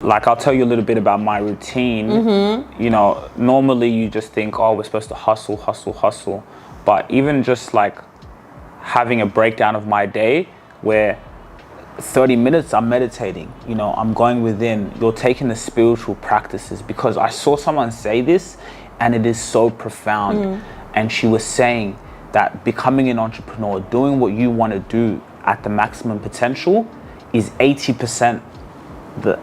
like, I'll tell you a little bit about my routine. You know, normally you just think, oh, we're supposed to hustle, hustle, hustle. But even just like having a breakdown of my day where 30 minutes I'm meditating, you know, I'm going within, you're taking the spiritual practices, because I saw someone say this and it is so profound. And she was saying that becoming an entrepreneur, doing what you want to do at the maximum potential is 80% the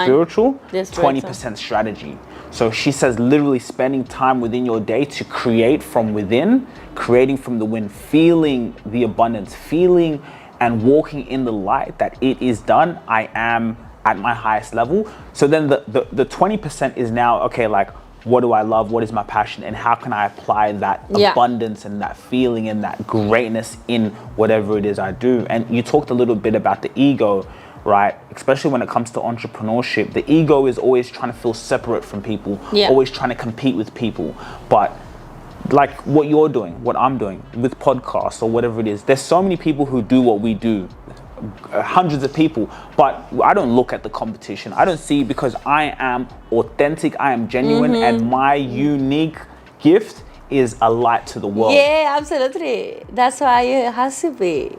spiritual, 20% strategy. So she says literally spending time within your day to create from within, creating from the wind, feeling the abundance, feeling and walking in the light that it is done. I am at my highest level. So then the 20% is now, okay, like, what do I love? What is my passion? And how can I apply that abundance and that feeling and that greatness in whatever it is I do? And you talked a little bit about the ego, right? Especially when it comes to entrepreneurship, the ego is always trying to feel separate from people, always trying to compete with people. But like what you're doing, what I'm doing with podcasts or whatever it is, there's so many people who do what we do, hundreds of people, but I don't look at the competition. I don't see, because I am authentic, I am genuine, and my unique gift is a light to the world. Yeah, absolutely. That's why it has to be.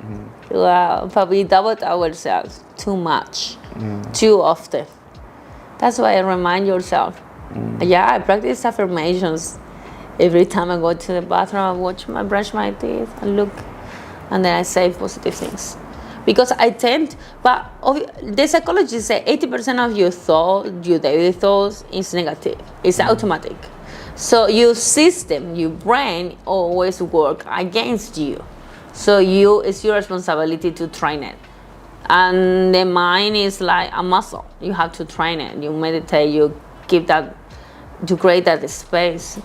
Wow, but we doubt ourselves too much, too often. That's why I remind yourself. Yeah, I practice affirmations every time I go to the bathroom. I brush my teeth, I look, and then I say positive things. Because I tend, but the psychologists say 80% of your thought, your daily thoughts, is negative. It's automatic. So your system, your brain, always work against you. So it's your responsibility to train it. And the mind is like a muscle. You have to train it. You meditate. You keep that. You create that space.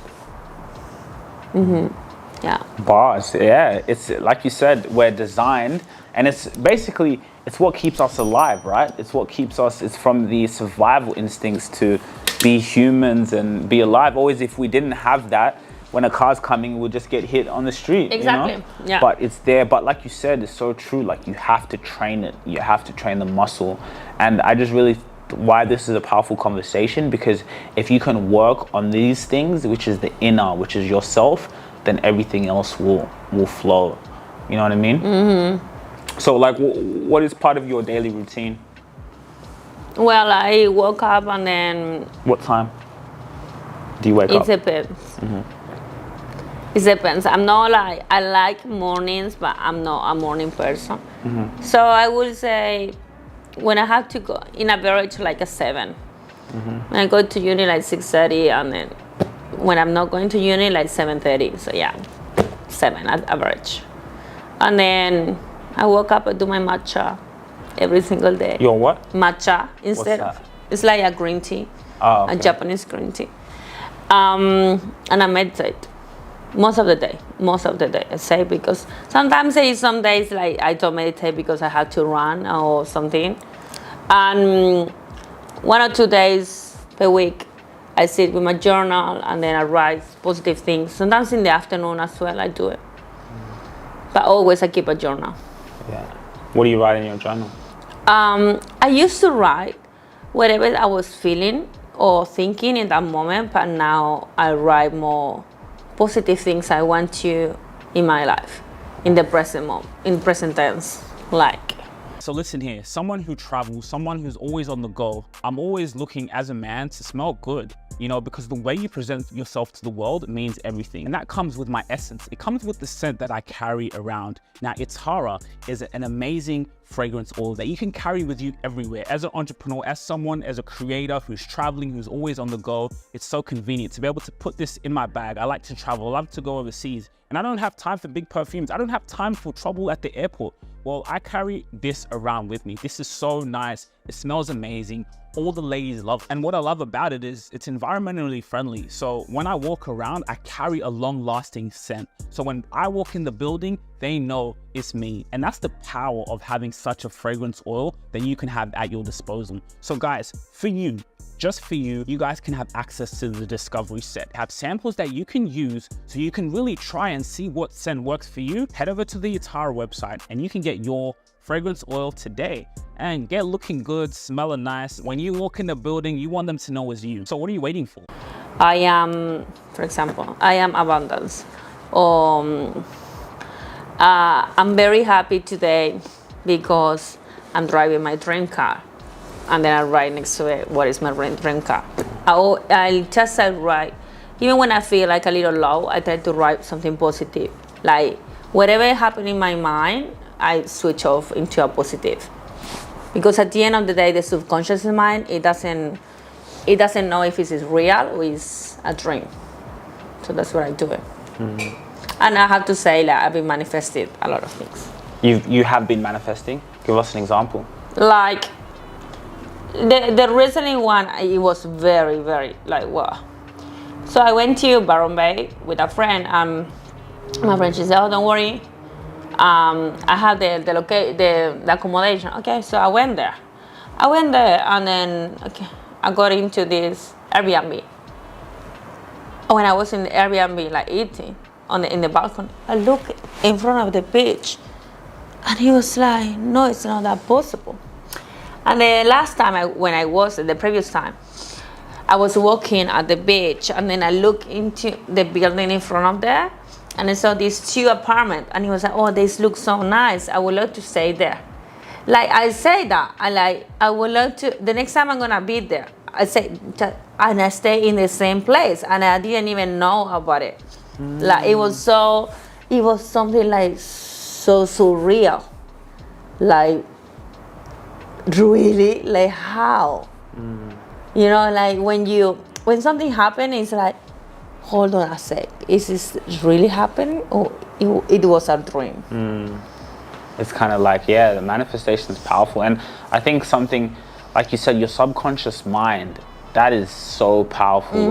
Yeah. Bars, yeah. It's like you said, we're designed, and it's basically, it's what keeps us alive, right? It's what keeps us, it's from the survival instincts to be humans and be alive. Always, if we didn't have that, when a car's coming, we'll just get hit on the street. Exactly. You know? Yeah. But it's there. But like you said, it's so true. Like, you have to train it. You have to train the muscle. And I just really, why this is a powerful conversation, because if you can work on these things, which is the inner, which is yourself, then everything else will flow. You know what I mean? So like, what is part of your daily routine? Well, I woke up and then... What time do you wake up? It depends. It depends. I'm not like, I like mornings, but I'm not a morning person. So I would say when I have to go, in average, like a 7. When I go to uni, like 6:30, and then when I'm not going to uni, like 7:30. So yeah, 7 at average. And then I woke up and do my matcha every single day. Your what? Matcha instead of, it's like a green tea, okay. A Japanese green tea. And I meditate most of the day, I say, because sometimes some days like I don't meditate because I have to run or something. And 1 or 2 days per week, I sit with my journal and then I write positive things. Sometimes in the afternoon as well, I do it. But always I keep a journal. Yeah. What do you write in your journal? I used to write whatever I was feeling or thinking in that moment, but now I write more positive things I want to in my life, in the present moment, in present tense, like. So listen here, someone who travels, someone who's always on the go, I'm always looking as a man to smell good, you know, because the way you present yourself to the world means everything. And that comes with my essence. It comes with the scent that I carry around. Now, Itara is an amazing fragrance oil that you can carry with you everywhere. As an entrepreneur, as someone, as a creator who's traveling, who's always on the go, it's so convenient to be able to put this in my bag. I like to travel, I love to go overseas, and I don't have time for big perfumes. I don't have time for trouble at the airport. Well, I carry this around with me. This is so nice. It smells amazing. All the ladies love it. And what I love about it is it's environmentally friendly. So when I walk around, I carry a long-lasting scent. So when I walk in the building, they know it's me. And that's the power of having such a fragrance oil that you can have at your disposal. So guys, for you, just for you, you guys can have access to the discovery set. Have samples that you can use so you can really try and see what scent works for you. Head over to the Itara website and you can get your fragrance oil today and get looking good, smelling nice. When you walk in the building, you want them to know it's you. So what are you waiting for? I am, for example, I am abundance. I'm very happy today because I'm driving my dream car. And then I write next to it, what is my dream car? I just write, even when I feel like a little low, I try to write something positive. Like whatever happened in my mind, I switch off into a positive. Because at the end of the day, the subconscious mind, it doesn't know if it is real or it's a dream. So that's what I do it. And I have to say, like, I've been manifesting a lot of things. You have been manifesting? Give us an example. Like, the recent one, it was very, very, like, wow. So I went to Baron Bay with a friend. My friend, she said, oh, don't worry. I have the accommodation. Okay, so I went there. And then, okay, I got into this Airbnb. When I was in the Airbnb, like eating in the balcony, I looked in front of the beach, and he was like, no, it's not that possible. And the last time, the previous time, I was walking at the beach, and then I looked into the building in front of there, and I saw these 2 apartments, and he was like, oh, these look so nice. I would love to stay there. Like, I say that, I would love to, the next time I'm gonna be there, I say, and I stay in the same place, and I didn't even know about it. Like, it was something like so surreal. Like, really? Like, how? You know, like when something happens, it's like, hold on a sec, is this really happening, or it was a dream? It's kind of like, yeah, the manifestation is powerful. And I think something, like you said, your subconscious mind, that is so powerful.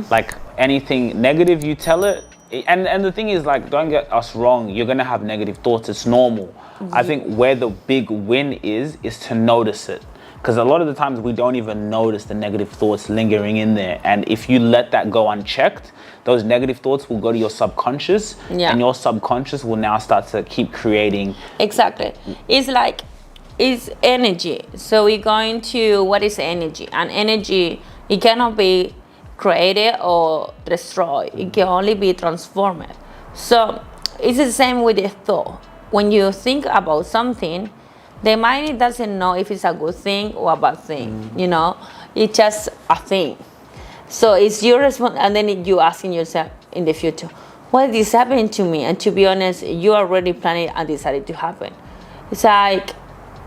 Like anything negative, you tell it. And the thing is, like, don't get us wrong, you're going to have negative thoughts. It's normal. I think where the big win is to notice it. Because a lot of the times we don't even notice the negative thoughts lingering in there. And if you let that go unchecked, those negative thoughts will go to your subconscious. And your subconscious will now start to keep creating. Exactly. It's energy. So we're going to, what is energy? And energy, it cannot be created or destroyed. It can only be transformed. So it's the same with the thought. When you think about something, the mind doesn't know if it's a good thing or a bad thing, you know? It's just a thing. So it's your response, and then you asking yourself in the future, what is happening to me? And to be honest, you already planned it and decided to happen. It's like,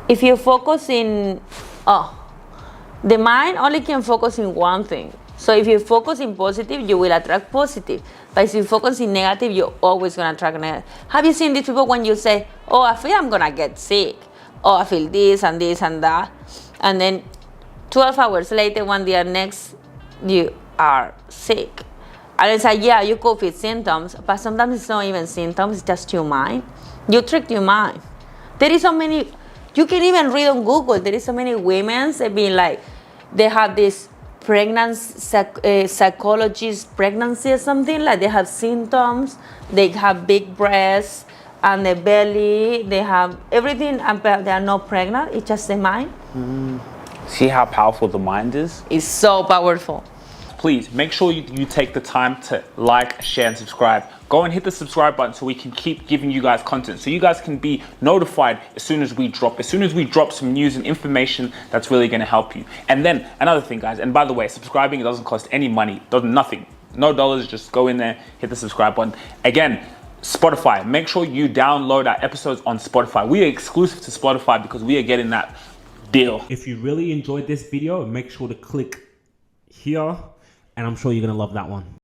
if you focus in, the mind only can focus in one thing. So if you focus in positive, you will attract positive. But if you focus in negative, you're always gonna attract negative. Have you seen these people when you say, oh, I feel I'm gonna get sick? Oh, I feel this and this and that. And then 12 hours later, one day next, you are sick. And it's like, yeah, you could feel symptoms, but sometimes it's not even symptoms, it's just your mind. You tricked your mind. There is so many, you can even read on Google, there is so many women that being like, they have this pregnancy, psychologist pregnancy or something, like they have symptoms, they have big breasts, and the belly, they have everything, but they are not pregnant. It's just the mind. See how powerful the mind is? It's so powerful. Please make sure you take the time to like, share, and subscribe. Go and hit the subscribe button so we can keep giving you guys content, so you guys can be notified as soon as we drop some news and information that's really going to help you. And then another thing, guys, and by the way, subscribing, it doesn't cost any money, nothing, no dollars. Just go in there, hit the subscribe button. Again, Spotify, make sure you download our episodes on Spotify. We are exclusive to Spotify because we are getting that deal. If you really enjoyed this video, make sure to click here, and I'm sure you're gonna love that one.